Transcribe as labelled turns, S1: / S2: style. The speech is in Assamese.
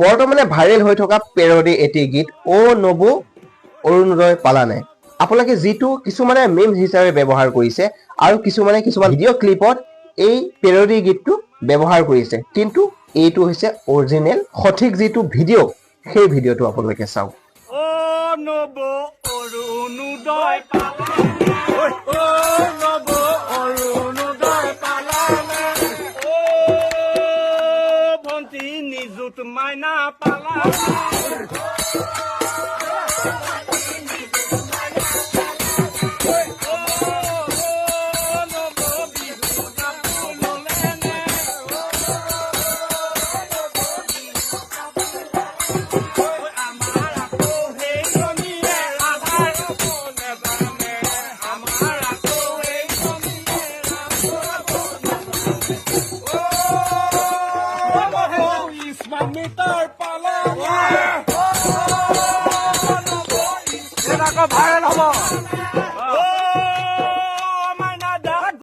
S1: বৰ্তমানে ভাইৰেল হৈ থকা পেৰডি এটি গীত অ নবু অৰুণোদয় পালানে। আপোনালোকে যিটো কিছুমানে মিম হিচাপে ব্যৱহাৰ কৰিছে আৰু কিছুমান ভিডিঅ' ক্লিপত এই পেৰডি গীতটো ব্যৱহাৰ কৰিছে, কিন্তু এইটো হৈছে অৰিজিনেল সঠিক যিটো ভিডিঅ' সেই ভিডিঅ'টো আপোনালোকে চাওক।
S2: অ নবু অৰুণোদয় পালানে, অ নবু অৰুণোদয় পালানে, অ ভন্টি নিযুত মাইনা পালানে, মিটাৰ পালানে, ভাইৰেল হ'ব।